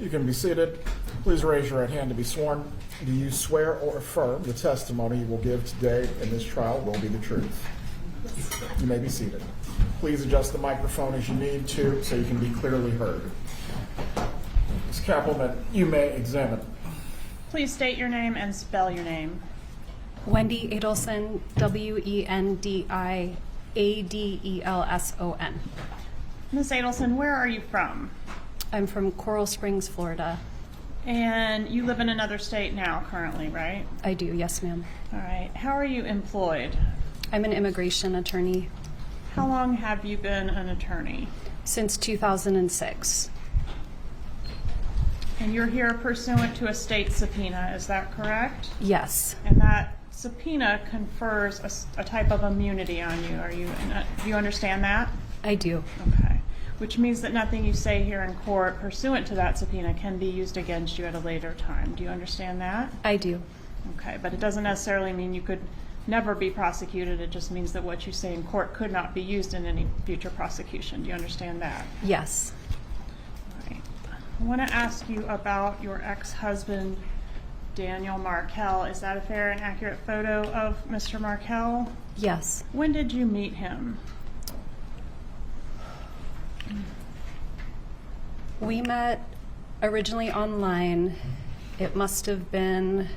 You can be seated. Please raise your right hand to be sworn. Do you swear or affirm the testimony you will give today in this trial will be the truth? You may be seated. Please adjust the microphone as you need to so you can be clearly heard. Ms. Kappelman, you may examine. Please state your name and spell your name. Wendy Adelson, WendyAdelson. Ms. Adelson, where are you from? I'm from Coral Springs, Florida. And you live in another state now currently, right? I do, yes ma'am. All right. How are you employed? I'm an immigration attorney How long have you been an attorney? since 2006. And you're here pursuant to a state subpoena, is that correct? Yes, And that subpoena confers a type of immunity on you. Do you understand that? I do. Okay. Which means that nothing you say here in court pursuant to that subpoena can be used against you at a later time. Do you understand that? I do. Okay, but it doesn't necessarily mean you could never be prosecuted. It just means that what you say in court could not be used in any future prosecution. Do you understand that? Yes. All right. I want to ask you about your ex-husband, Daniel Markel. Is that a fair and accurate photo of Mr. Markel? Yes. When did you meet him? We met originally online. It must have been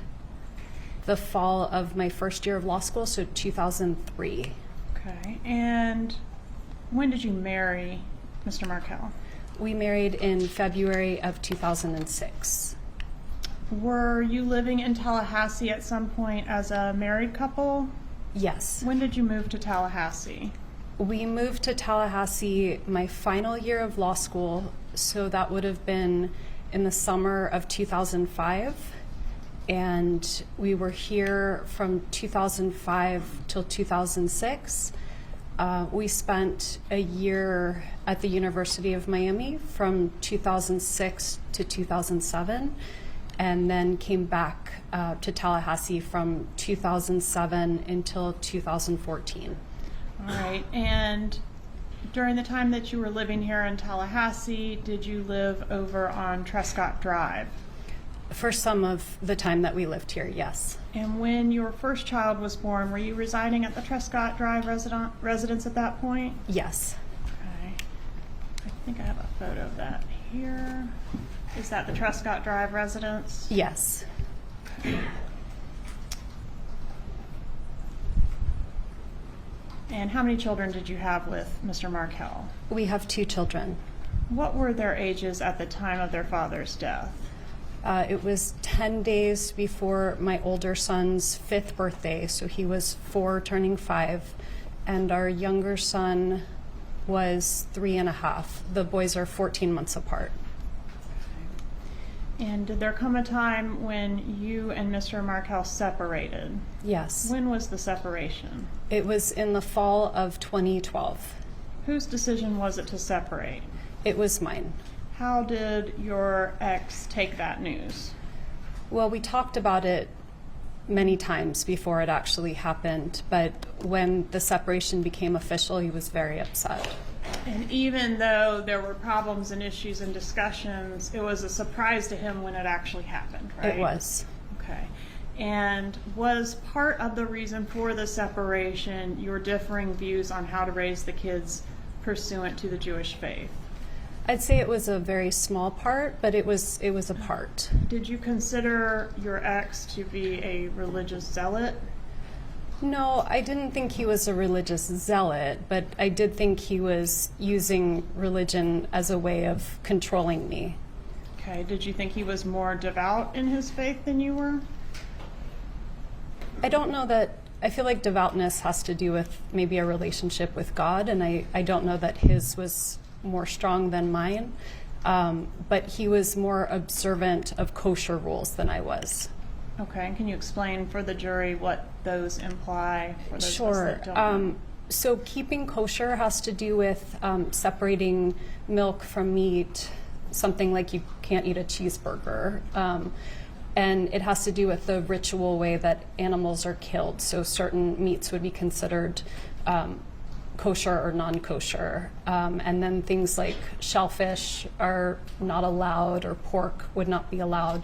the fall of my first year of law school, so 2003. Okay. And when did you marry Mr. Markel? We married in February of 2006. Were you living in Tallahassee at some point as a married couple? Yes. When did you move to Tallahassee? We moved to Tallahassee my final year of law school, so that would have been in the summer of 2005. And we were here from 2005 till 2006. We spent a year at the University of Miami from 2006 to 2007, and then came back to Tallahassee from 2007 until 2014. All right. And during the time that you were living here in Tallahassee, did you live over on Trescott Drive? For some of the time that we lived here, yes. And when your first child was born, were you residing at the Trescott Drive residence at that point? Yes. Okay. I think I have a photo of that here. Is that the Trescott Drive residence? Yes. And how many children did you have with Mr. Markel? We have 2 children. What were their ages at the time of their father's death? It was 10 days before my older son's 5th birthday, so he was 4 turning 5, and our younger son was 3.5. The boys are 14 months apart. And did there come a time when you and Mr. Markel separated? Yes. When was the separation? It was in the fall of 2012. Whose decision was it to separate? It was mine. How did your ex take that news? Well, we talked about it many times before it actually happened, but when the separation became official, he was very upset. And even though there were problems and issues and discussions, it was a surprise to him when it actually happened, right? It was. Okay. And was part of the reason for the separation your differing views on how to raise the kids pursuant to the Jewish faith? I'd say it was a very small part, but it was a part. Did you consider your ex to be a religious zealot? No, I didn't think he was a religious zealot, but I did think he was using religion as a way of controlling me. Okay. Did you think he was more devout in his faith than you were? I don't know that. I feel like devoutness has to do with maybe a relationship with God, and I don't know that his was more strong than mine, but he was more observant of kosher rules than I was. Okay, and can you explain for the jury what those imply for those of us Sure. that don't know? So keeping kosher has to do with separating milk from meat, something like you can't eat a cheeseburger. And it has to do with the ritual way that animals are killed. So certain meats would be considered kosher or non-kosher. And then things like shellfish are not allowed, or pork would not be allowed.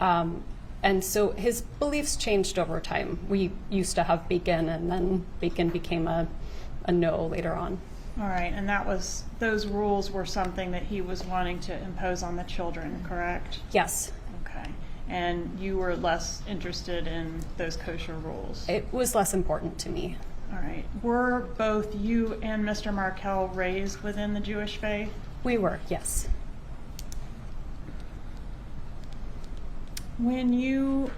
And so his beliefs changed over time. We used to have bacon, and then bacon became a no later on. All right, and those rules were something that he was wanting to impose on the children, correct? Yes. Okay. And you were less interested in those kosher rules? It was less important to me. All right. Were both you and Mr. Markel raised within the Jewish faith? We were, yes. When you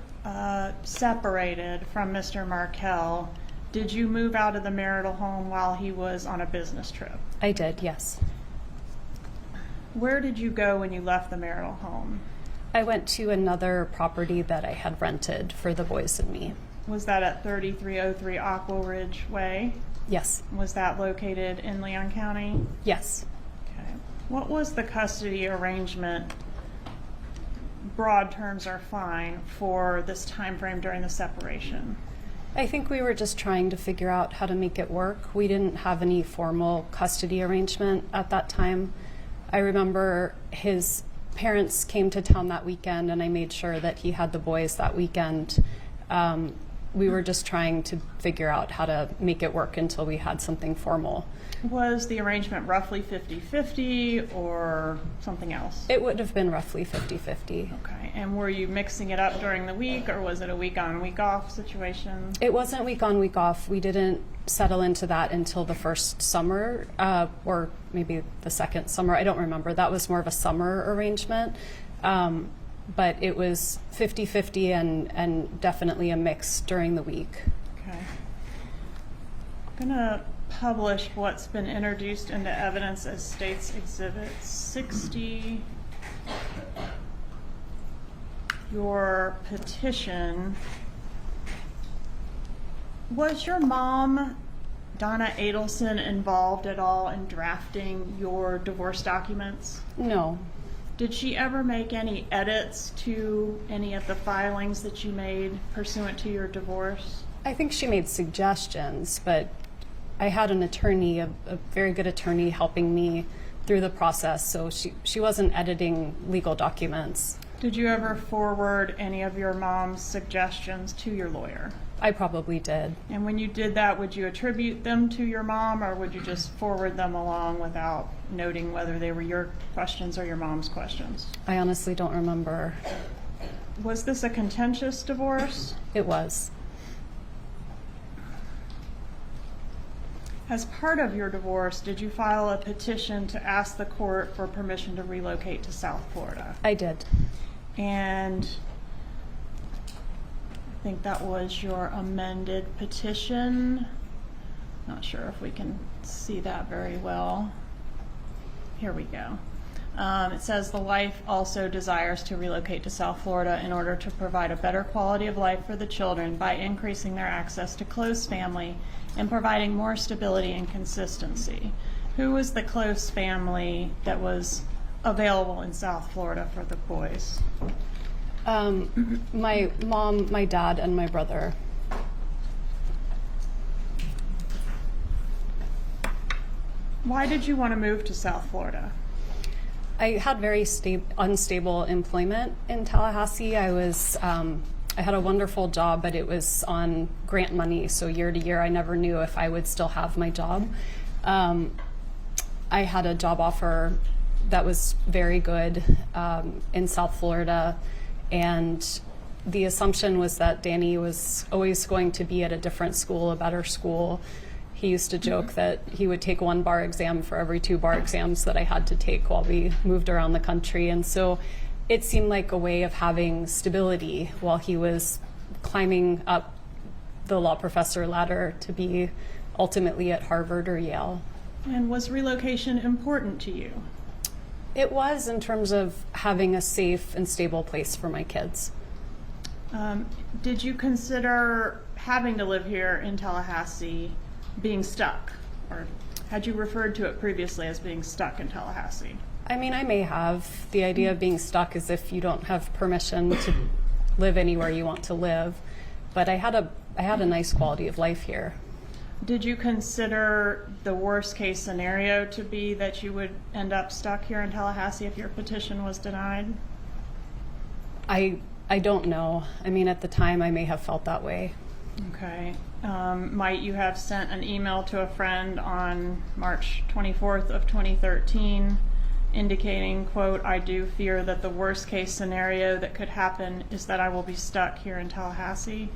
separated from Mr. Markel, did you move out of the marital home while he was on a business trip? I did, yes. Where did you go when you left the marital home? I went to another property that I had rented for the boys and me. Was that at 3303 Aqua Ridge Way? Yes. Was that located in Leon County? Yes. Okay. What was the custody arrangement, broad terms are fine, for this time frame during the separation? I think we were just trying to figure out how to make it work. We didn't have any formal custody arrangement at that time. I remember his parents came to town that weekend, and I made sure that he had the boys that weekend. We were just trying to figure out how to make it work until we had something formal. Was the arrangement roughly 50-50 or something else? It would have been roughly 50-50. Okay. And were you mixing it up during the week, or was it a week on, week off situation? It wasn't week on, week off. We didn't settle into that until the first summer, or maybe the second summer. I don't remember. That was more of a summer arrangement. But it was 50-50 and definitely a mix during the week. Okay. I'm going to publish what's been introduced into evidence as State's Exhibit 60. Your petition. Was your mom, Donna Adelson, involved at all in drafting your divorce documents? No. Did she ever make any edits to any of the filings that you made pursuant to your divorce? I think she made suggestions, but I had an attorney, a very good attorney, helping me through the process, so she wasn't editing legal documents. Did you ever forward any of your mom's suggestions to your lawyer? I probably did. And when you did that, would you attribute them to your mom, or would you just forward them along without noting whether they were your questions or your mom's questions? I honestly don't remember. Was this a contentious divorce? It was. As part of your divorce, did you file a petition to ask the court for permission to relocate to South Florida? I did. And I think that was your amended petition. Not sure if we can see that very well. Here we go. It says the wife also desires to relocate to South Florida in order to provide a better quality of life for the children by increasing their access to close family and providing more stability and consistency. Who was the close family that was available in South Florida for the boys? My mom, my dad, and my brother. Why did you want to move to South Florida? I had very unstable employment in Tallahassee. I had a wonderful job, but it was on grant money, so year to year I never knew if I would still have my job. I had a job offer that was very good in South Florida, and the assumption was that Danny was always going to be at a different school, a better school. He used to joke that he would take one bar exam for every 2 bar exams that I had to take while we moved around the country. And so it seemed like a way of having stability while he was climbing up the law professor ladder to be ultimately at Harvard or Yale. And was relocation important to you? It was, in terms of having a safe and stable place for my kids. Did you consider having to live here in Tallahassee being stuck? Or had you referred to it previously as being stuck in Tallahassee? I mean, I may have. The idea of being stuck is if you don't have permission to live anywhere you want to live. But I had a nice quality of life here. Did you consider the worst case scenario to be that you would end up stuck here in Tallahassee if your petition was denied? I don't know. I mean, at the time, I may have felt that way. Okay. Might you have sent an email to a friend on March 24th of 2013 indicating, quote, "I do fear that the worst case scenario that could happen is that I will be stuck here in Tallahassee"?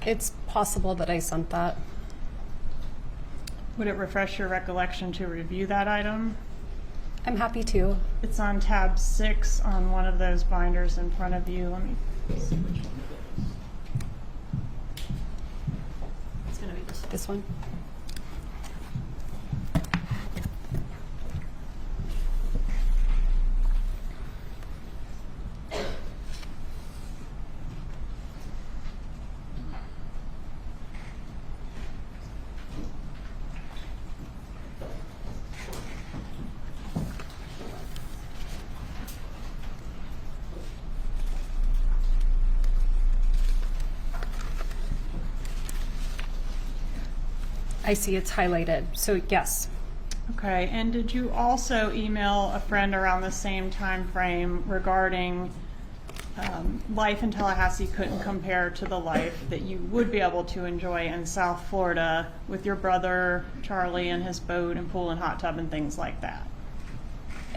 It's possible that I sent that. Would it refresh your recollection to review that item? I'm happy to. It's on tab 6 on one of those binders in front of you. Let me see which one it is. It's going to be this one. This one? I see it's highlighted, so yes. Okay, and did you also email a friend around the same time frame regarding life in Tallahassee couldn't compare to the life that you would be able to enjoy in South Florida with your brother Charlie and his boat and pool and hot tub and things like that?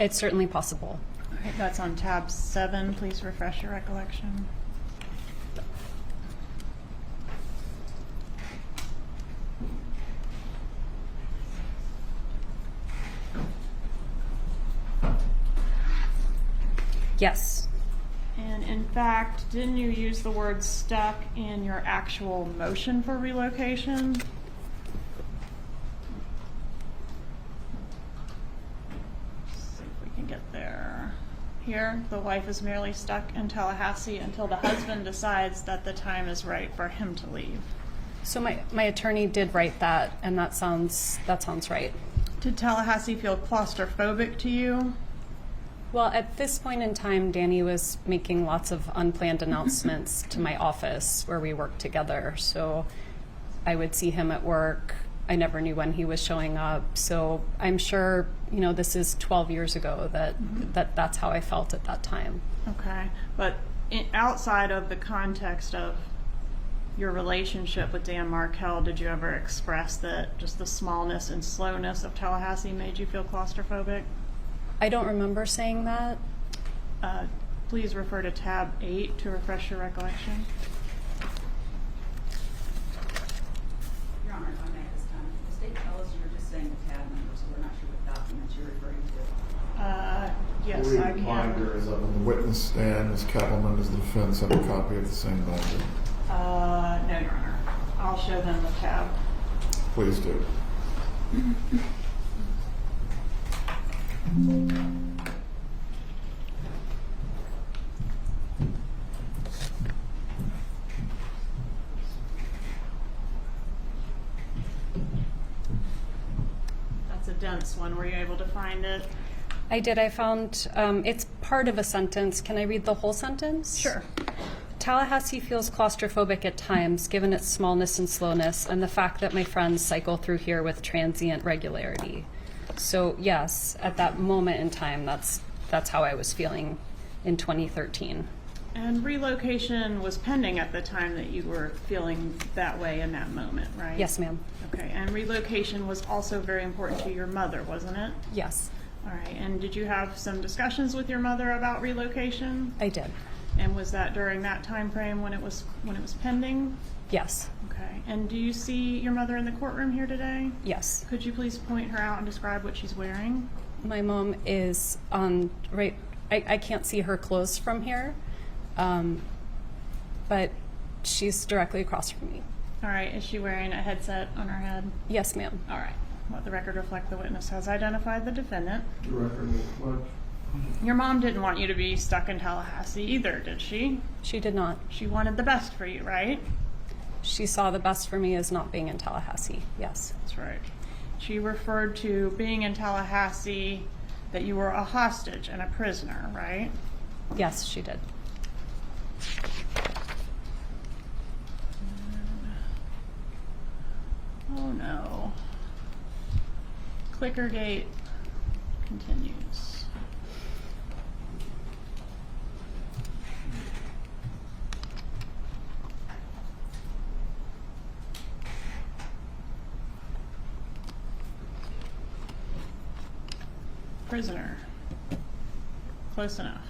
It's certainly possible. Okay, that's on tab 7. Please refresh your recollection. Yes. And in fact, didn't you use the word stuck in your actual motion for relocation? Let's see if we can get there. Here, the wife is merely stuck in Tallahassee until the husband decides that the time is right for him to leave. So my attorney did write that, and that sounds right. Did Tallahassee feel claustrophobic to you? Well, at this point in time, Danny was making lots of unplanned announcements to my office where we worked together. So I would see him at work. I never knew when he was showing up. So I'm sure, this is 12 years ago that's how I felt at that time. Okay, but outside of the context of your relationship with Dan Markel, did you ever express that just the smallness and slowness of Tallahassee made you feel claustrophobic? I don't remember saying that. Please refer to tab 8 to refresh your recollection. Your Honor, if I may at this time, the state tells us you're just saying the tab number, so we're not sure what documents you're referring to. Yes, I can. Binder is up on the witness stand. Ms. Kettleman is the defense have a copy of the same binder. No, Your Honor. I'll show them the tab. Please do. That's a dense one. Were you able to find it? I did. I found it's part of a sentence. Can I read the whole sentence? Sure. Tallahassee feels claustrophobic at times, given its smallness and slowness, and the fact that my friends cycle through here with transient regularity. So yes, at that moment in time, that's how I was feeling in 2013. And relocation was pending at the time that you were feeling that way in that moment, right? Yes, ma'am. Okay, and relocation was also very important to your mother, wasn't it? Yes, All right, and did you have some discussions with your mother about relocation? I did. And was that during that time frame when it was pending? Yes, Okay, and do you see your mother in the courtroom here today? yes. Could you please point her out and describe what she's wearing? My mom is on right. I can't see her clothes from here, but she's directly across from me. All right, is she wearing a headset on her head? Yes, ma'am. All right, let the record reflect the witness has identified the defendant. The record will reflect. Your mom didn't want you to be stuck in Tallahassee either, did she? She did not. She wanted the best for you, right? She saw the best for me as not being in Tallahassee. Yes. That's right. She referred to being in Tallahassee that you were a hostage and a prisoner, right? Yes, she did. Oh no. no. Clickergate continues. Prisoner. Close enough.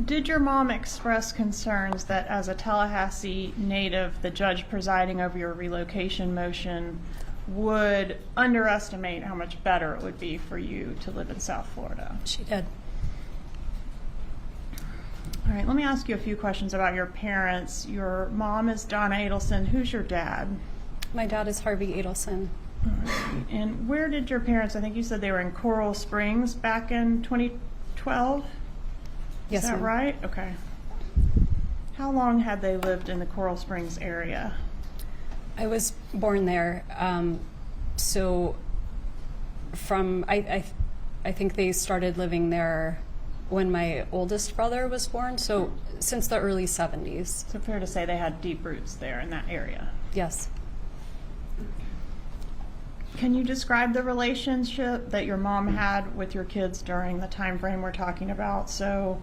Did your mom express concerns that as a Tallahassee native, the judge presiding over your relocation motion would underestimate how much better it would be for you to live in South Florida? She did. All right, let me ask you a few questions about your parents. Your mom is Donna Adelson. Who's your dad? My dad is Harvey Adelson. All right. And where did your parents, I think you said they were in Coral Springs back in 2012? Yes, Is that ma'am. right? Okay. How long had they lived in the Coral Springs area? I was born there, so from I think they started living there when my oldest brother was born. So since the early 70s. So fair to say they had deep roots there in that area. Yes. Can you describe the relationship that your mom had with your kids during the time frame we're talking about? So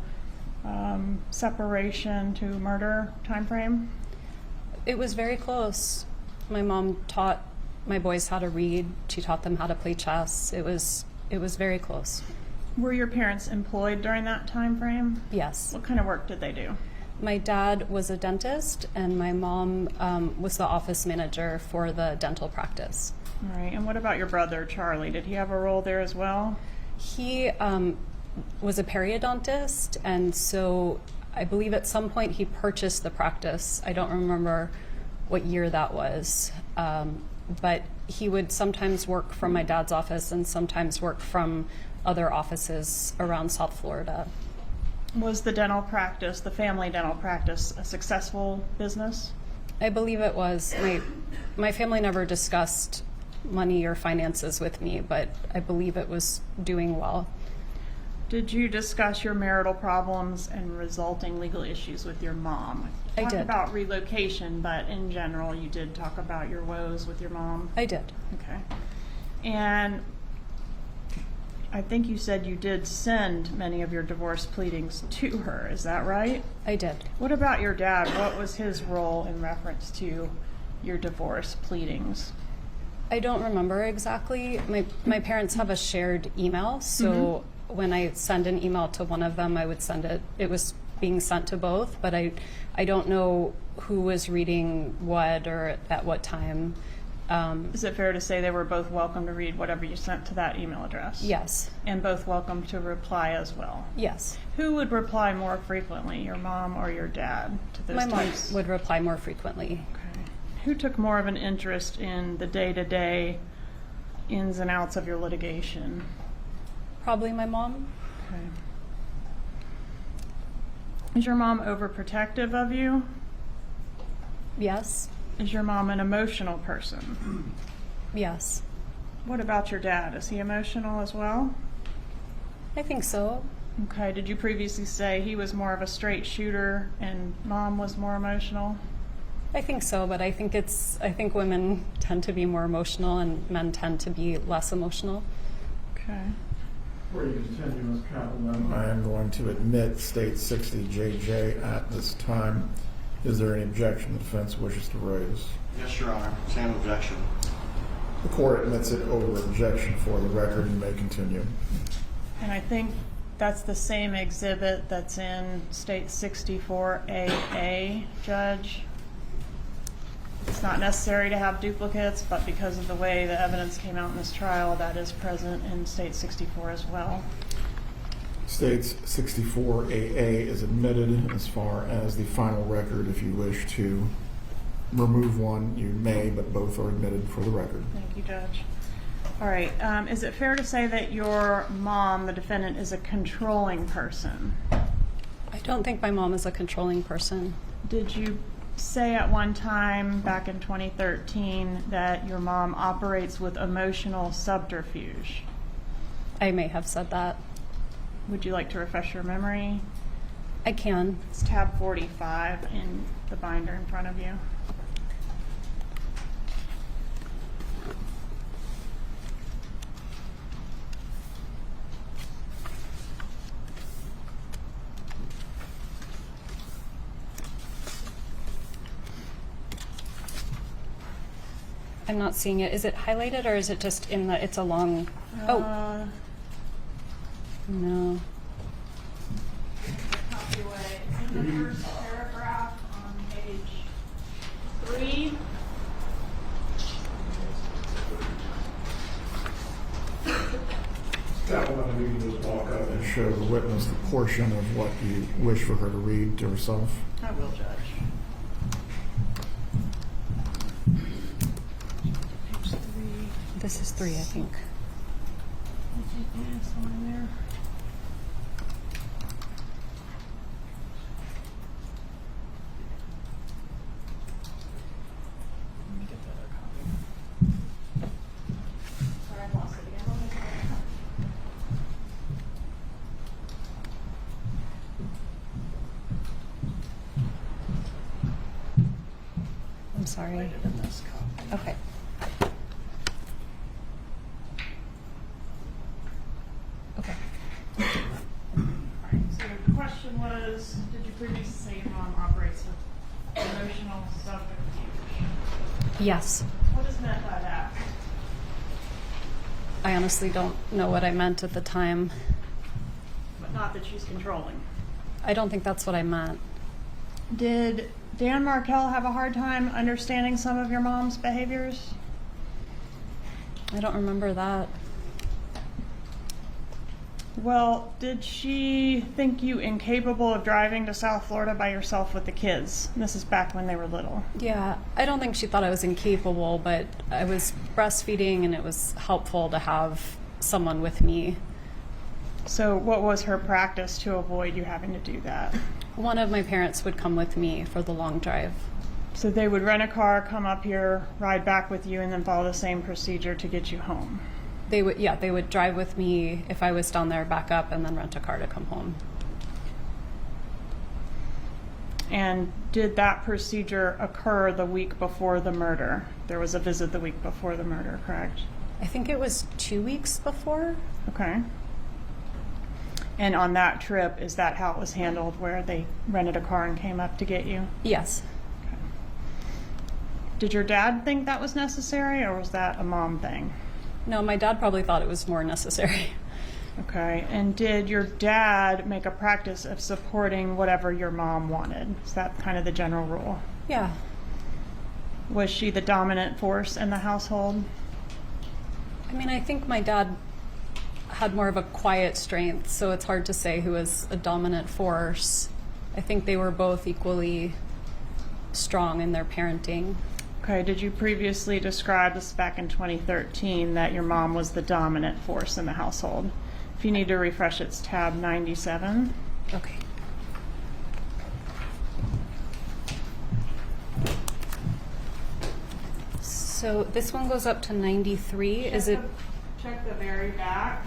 separation to murder time frame? It was very close. My mom taught my boys how to read. She taught them how to play chess. It was very close. Were your parents employed during that time frame? Yes. What kind of work did they do? My dad was a dentist, and my mom was the office manager for the dental practice. All right. And what about your brother, Charlie? Did he have a role there as well? He was a periodontist, and so I believe at some point he purchased the practice. I don't remember what year that was, but he would sometimes work from my dad's office and sometimes work from other offices around South Florida. Was the dental practice, the family dental practice, a successful business? I believe it was. My family never discussed money or finances with me, but I believe it was doing well. Did you discuss your marital problems and resulting legal issues with your mom? I Talk did. about relocation, but in general, you did talk about your woes with your mom? I did. Okay. And I think you said you did send many of your divorce pleadings to her. Is that right? I did. What about your dad? What was his role in reference to your divorce pleadings? I don't remember exactly. My parents have a shared email, so when I send an email to one of them, I would send it. It was being sent to both, but I don't know who was reading what or at what time. Is it fair to say they were both welcome to read whatever you sent to that email address? Yes. And both welcome to reply as well? Yes. Who would reply more frequently, your mom or your dad, to those My mom types? would reply more frequently. Okay. Who took more of an interest in the day-to-day ins and outs of your litigation? Probably my mom. Okay. Is your mom overprotective of you? Yes. Is your mom an emotional person? Yes. What about your dad? Is he emotional as well? I think so. Okay, did you previously say he was more of a straight shooter and mom was more emotional? I think so, but I think women tend to be more emotional and men tend to be less emotional. Okay. Before you continue, Ms. Kaplan, I am going to admit State 60JJ at this time. Is there any objection the defense wishes to raise? Yes, Your Honor. Same objection. The court admits it over objection. For the record, you may continue. And I think that's the same exhibit that's in State 64AA, Judge. It's not necessary to have duplicates, but because of the way the evidence came out in this trial, that is present in State 64 as well. States 64AA is admitted as far as the final record. If you wish to remove one, you may, but both are admitted for the record. Thank you, Judge. All right, is it fair to say that your mom, the defendant, is a controlling person? I don't think my mom is a controlling person. Did you say at one time back in 2013 that your mom operates with emotional subterfuge? I may have said that. Would you like to refresh your memory? I can. It's tab 45 in the binder in front of you. I'm not seeing it. Is it highlighted or is it just in the, it's a long, oh, no. Copy away. It's in the first paragraph on page 3. That one, we can just walk up and show the witness the portion of what you wish for her to read to herself. I will judge. Page 3. This is 3, I think. Yeah, somewhere there. Let me get the other copy. Sorry, I lost it again. Let me get it. I'm sorry. Right in this copy. Okay. Okay. Alright, so the question was, did you previously say your mom operates with emotional subterfuge? Yes. What is meant by that? I honestly don't know what I meant at the time. But not that she's controlling. I don't think that's what I meant. Did Dan Markel have a hard time understanding some of your mom's behaviors? I don't remember that. Well, did she think you incapable of driving to South Florida by yourself with the kids? And this is back when they were little. Yeah, I don't think she thought I was incapable, but I was breastfeeding and it was helpful to have someone with me. So what was her practice to avoid you having to do that? One of my parents would come with me for the long drive. So they would rent a car, come up here, ride back with you, and then follow the same procedure to get you home. They would drive with me if I was down there, back up, and then rent a car to come home. And did that procedure occur the week before the murder? There was a visit the week before the murder, correct? I think it was 2 weeks before. Okay. And on that trip, is that how it was handled, where they rented a car and came up to get you? Yes. Okay. Did your dad think that was necessary, or was that a mom thing? No, my dad probably thought it was more necessary. Okay. And did your dad make a practice of supporting whatever your mom wanted? Is that kind of the general rule? Yeah. Was she the dominant force in the household? I mean, I think my dad had more of a quiet strength, so it's hard to say who was a dominant force. I think they were both equally strong in their parenting. Okay, did you previously describe this back in 2013 that your mom was the dominant force in the household? If you need to refresh, it's tab 97. Okay. So this one goes up to 93. Is it? Check the very back.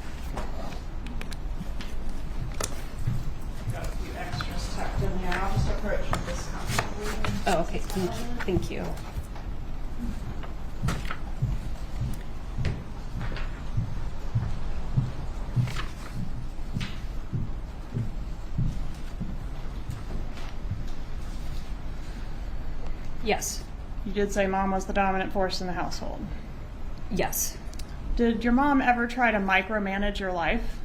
Got a few extras tucked in there. I'll just approach with this copy. Oh, okay. Thank you. Yes. You did say mom was the dominant force in the household. Yes. Did your mom ever try to micromanage your life?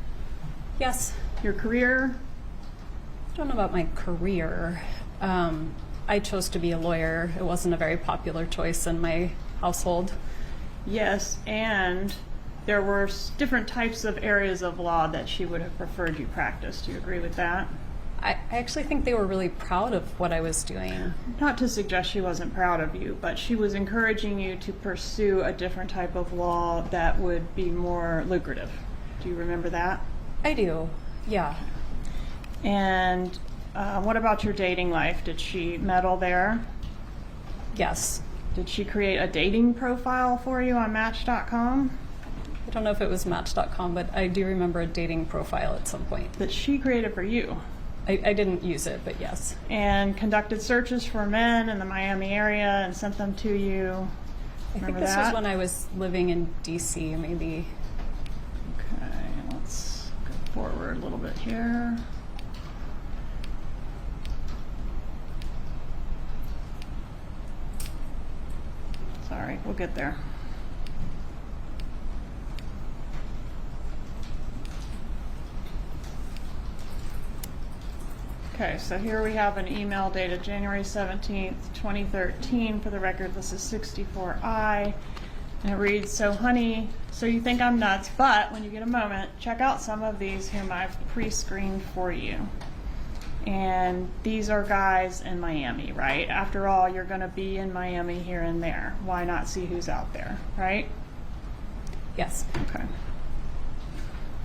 Yes. Your career? I don't know about my career. I chose to be a lawyer. It wasn't a very popular choice in my household. Yes, and there were different types of areas of law that she would have preferred you practice. Do you agree with that? I actually think they were really proud of what I was doing. Not to suggest she wasn't proud of you, but she was encouraging you to pursue a different type of law that would be more lucrative. Do you remember that? I do, yeah. And what about your dating life? Did she meddle there? Yes. Did she create a dating profile for you on Match.com? I don't know if it was Match.com, but I do remember a dating profile at some point. that she created for you, I didn't use it, but yes. and conducted searches for men in the Miami area and sent them to you. I think Remember this that? was when I was living in DC, maybe. Okay, let's go forward a little bit here. Sorry, we'll get there. Okay, so here we have an email dated January 17th, 2013. For the record, this is 64I. And it reads, "So honey, so you think I'm nuts, but when you get a moment, check out some of these whom I've pre-screened for you." And these are guys in Miami, right? After all, you're going to be in Miami here and there. Why not see who's out there, right? Yes. Okay.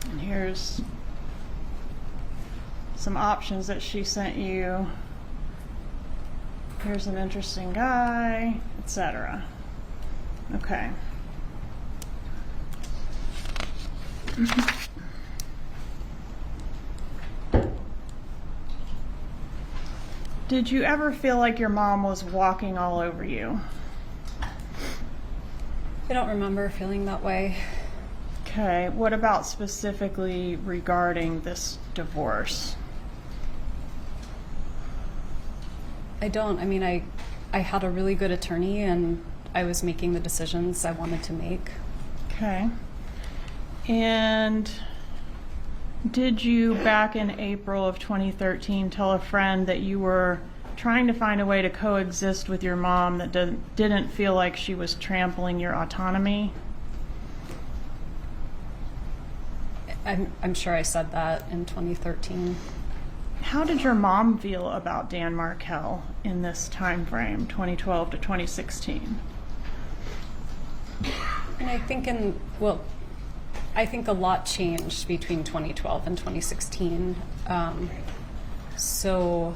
And here's some options that she sent you. Here's an interesting guy, etc. Okay. Did you ever feel like your mom was walking all over you? I don't remember feeling that way. Okay, what about specifically regarding this divorce? I don't. I mean, I had a really good attorney, and I was making the decisions I wanted to make. Okay. And did you, back in April of 2013, tell a friend that you were trying to find a way to coexist with your mom that didn't feel like she was trampling your autonomy? I'm sure I said that in 2013. How did your mom feel about Dan Markel in this time frame, 2012 to 2016? And I think I think a lot changed between 2012 and 2016. So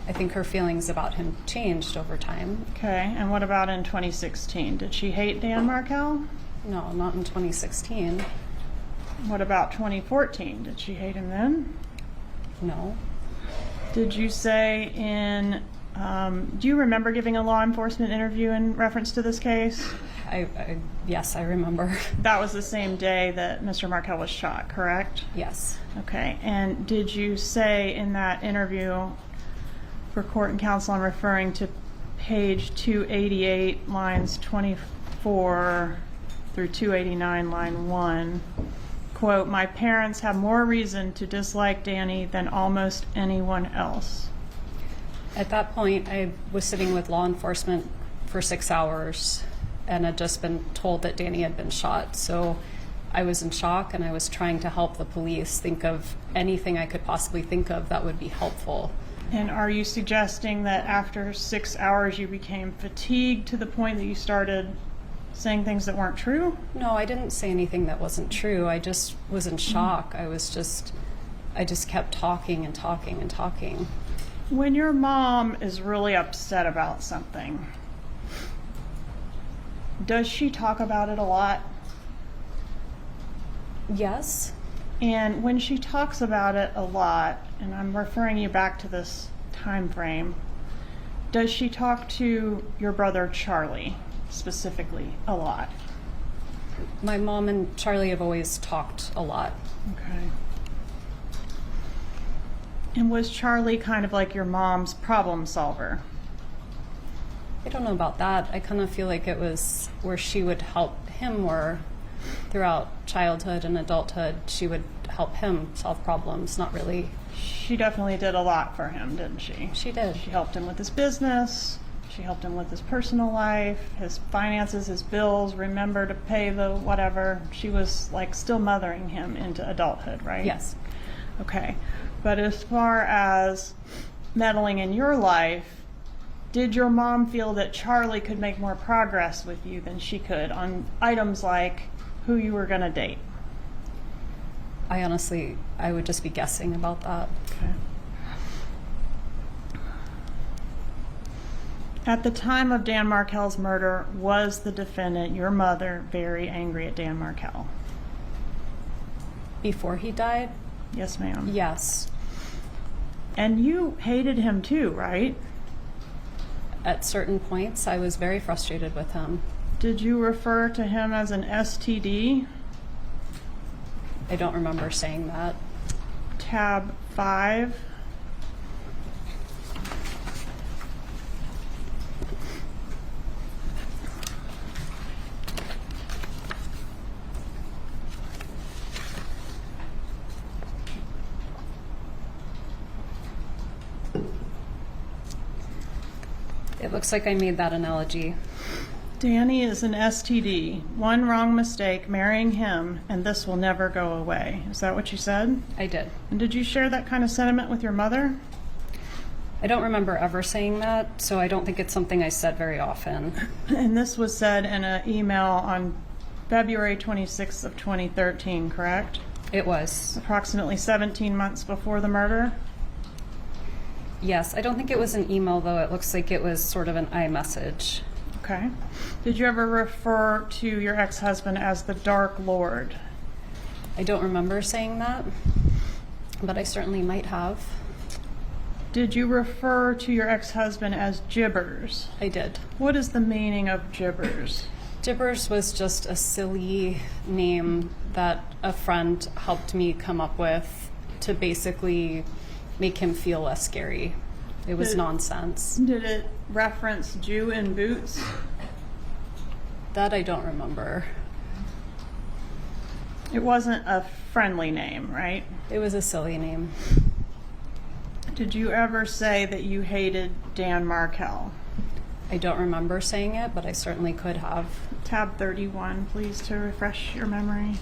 I think her feelings about him changed over time. Okay, and what about in 2016? Did she hate Dan Markel? No, not in 2016. What about 2014? Did she hate him then? No. Did you say do you remember giving a law enforcement interview in reference to this case? Yes, I remember. That was the same day that Mr. Markel was shot, correct? Yes. Okay, and did you say in that interview, for court and counsel, I'm referring to page 288, lines 24 through 289, line 1, quote, "My parents have more reason to dislike Danny than almost anyone else"? At that point, I was sitting with law enforcement for 6 hours and had just been told that Danny had been shot. So I was in shock, and I was trying to help the police think of anything I could possibly think of that would be helpful. And are you suggesting that after 6 hours you became fatigued to the point that you started saying things that weren't true? No, I didn't say anything that wasn't true. I just was in shock. I just kept talking and talking and talking. When your mom is really upset about something, does she talk about it a lot? Yes. And when she talks about it a lot, and I'm referring you back to this time frame, does she talk to your brother Charlie specifically a lot? My mom and Charlie have always talked a lot. Okay. And was Charlie kind of like your mom's problem solver? I don't know about that. I kind of feel like it was where she would help him more throughout childhood and adulthood. She would help him solve problems, not really. She definitely did a lot for him, didn't she? She did. She helped him with his business. She helped him with his personal life, his finances, his bills, remember to pay the whatever. She was like still mothering him into adulthood, right? Yes. Okay. But as far as meddling in your life, did your mom feel that Charlie could make more progress with you than she could on items like who you were going to date? I would just be guessing about that. Okay. At the time of Dan Markel's murder, was the defendant, your mother, very angry at Dan Markel? Before he died? Yes, ma'am. Yes. And you hated him too, right? At certain points, I was very frustrated with him. Did you refer to him as an STD? I don't remember saying that. Tab 5. It looks like I made that analogy. Danny is an STD. One wrong mistake, marrying him, and this will never go away. Is that what you said? I did. And did you share that kind of sentiment with your mother? I don't remember ever saying that, so I don't think it's something I said very often. And this was said in an email on February 26th of 2013, correct? It was. Approximately 17 months before the murder? Yes, I don't think it was an email, though. It looks like it was sort of an iMessage. Okay. Did you ever refer to your ex-husband as the Dark Lord? I don't remember saying that, but I certainly might have. Did you refer to your ex-husband as Gibbers? I did. What is the meaning of Gibbers? Gibbers was just a silly name that a friend helped me come up with to basically make him feel less scary. It was nonsense. Did it reference Jew in boots? That I don't remember. It wasn't a friendly name, right? It was a silly name. Did you ever say that you hated Dan Markel? I don't remember saying it, but I certainly could have. Tab 31, please, to refresh your memory.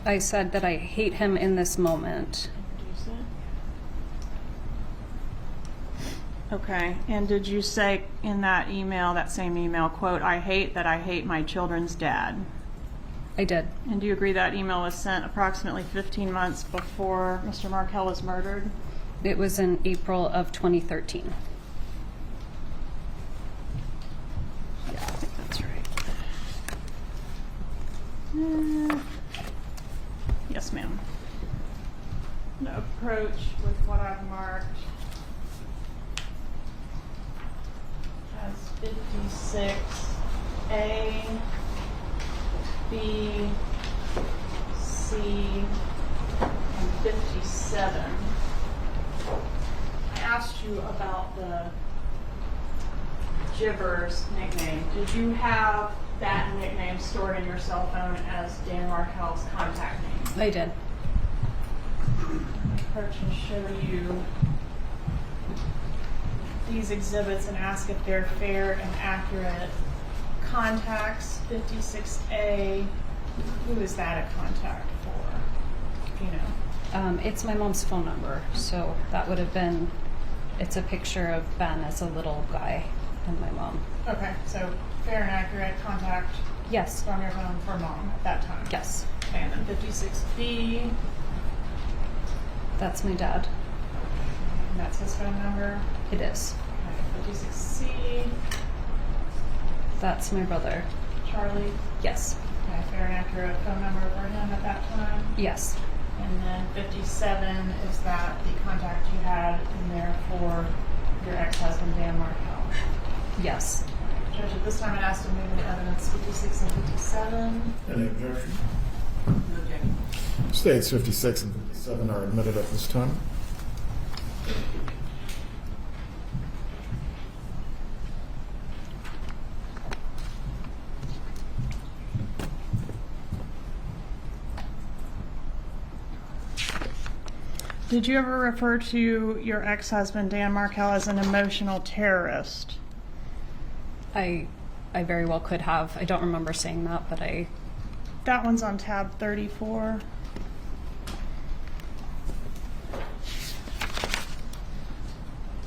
I said that I hate him in this moment. Okay, and did you say in that email, that same email, quote, I hate my children's dad? I did. And do you agree that email was sent approximately 15 months before Mr. Markel was murdered? It was in April of 2013. Yeah, I think that's right. Yes, ma'am. The approach with what I've marked as 56A, B, C, and 57. I asked you about the Gibbers nickname. Did you have that nickname stored in your cell phone as Dan Markel's contact name? I did. Approach and show you these exhibits and ask if they're fair and accurate. Contacts, 56A, who is that a contact for? Do you know? It's my mom's phone number, so that would have been, it's a picture of Ben as a little guy and my mom. Okay, so fair and accurate contact Yes. from your phone for mom at that time. Yes. Okay, and then 56B, That's my dad. and that's his phone number. It is. Okay, 56C, That's my brother. Charlie. Yes. Okay, fair and accurate phone number for him at that time. Yes. And then 57, is that the contact you had in there for your ex-husband, Dan Markel? Yes. Judge, at this time I'd ask to move into evidence 56 and 57. Any objection? No objection. States 56 and 57 are admitted at this time. Did you ever refer to your ex-husband, Dan Markel, as an emotional terrorist? I very well could have. I don't remember saying that, but I... That one's on tab 34.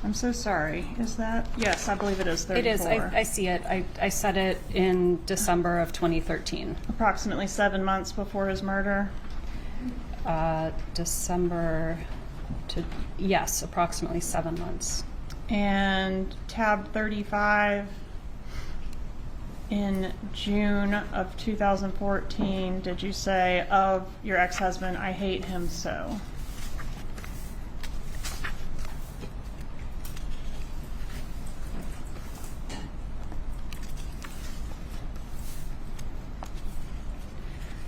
I'm so sorry. Is that? Yes, I believe it is 34. It is. I see it. I said it in December of 2013. Approximately 7 months before his murder. December to, yes, approximately 7 months. And tab 35, in June of 2014, did you say of your ex-husband, I hate him so?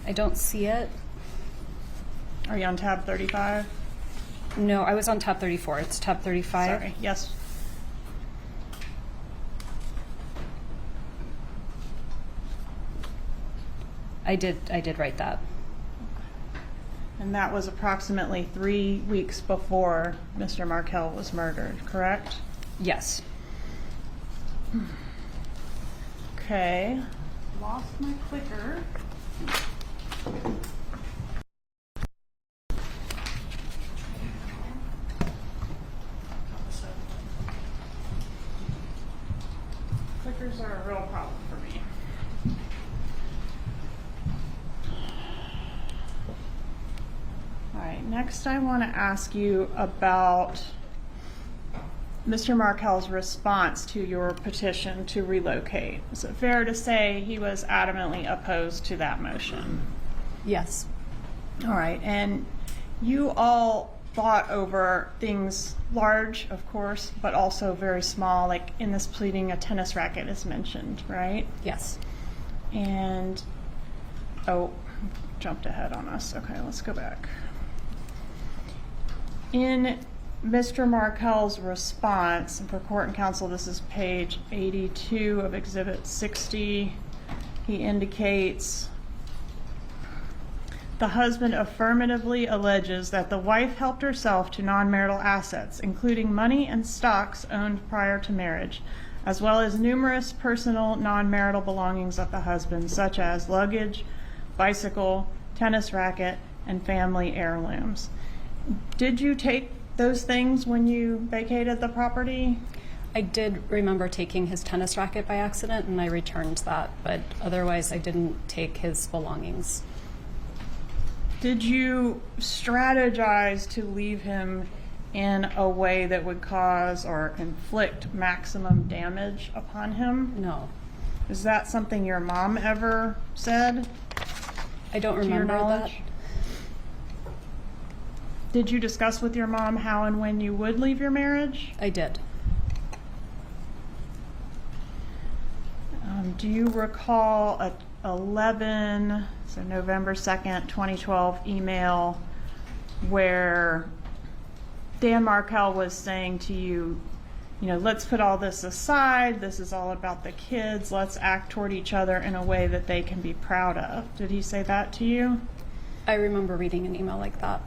I don't see it. Are you on tab 35? No, I was on tab 34. It's tab 35. Sorry, yes. I did write that. And that was approximately 3 weeks before Mr. Markel was murdered, correct? Yes. Okay. Lost my clicker. Clickers are a real problem for me. All right, next I want to ask you about Mr. Markel's response to your petition to relocate. Is it fair to say he was adamantly opposed to that motion? Yes. All right, and you all fought over things large, of course, but also very small, like in this pleading, a tennis racket is mentioned, right? Yes. And, oh, jumped ahead on us. Okay, let's go back. In Mr. Markel's response, and for court and counsel, this is page 82 of Exhibit 60, he indicates, the husband affirmatively alleges that the wife helped herself to non-marital assets, including money and stocks owned prior to marriage, as well as numerous personal non-marital belongings of the husband, such as luggage, bicycle, tennis racket, and family heirlooms. Did you take those things when you vacated the property? I did remember taking his tennis racket by accident, and I returned that, but otherwise I didn't take his belongings. Did you strategize to leave him in a way that would cause or inflict maximum damage upon him? No. Is that something your mom ever said? I don't To your remember that. knowledge? Did you discuss with your mom how and when you would leave your marriage? I did. Do you recall a November 2nd, 2012 email where Dan Markel was saying to you, you know, let's put all this aside. This is all about the kids. Let's act toward each other in a way that they can be proud of. Did he say that to you? I remember reading an email like that.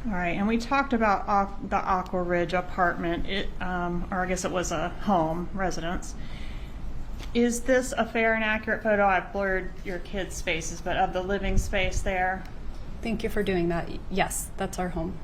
All right, and we talked about the Aqua Ridge apartment, or I guess it was a home, residence. Is this a fair and accurate photo? I've blurred your kids' faces, but of the living space there? Thank you for doing that. Yes, that's our home.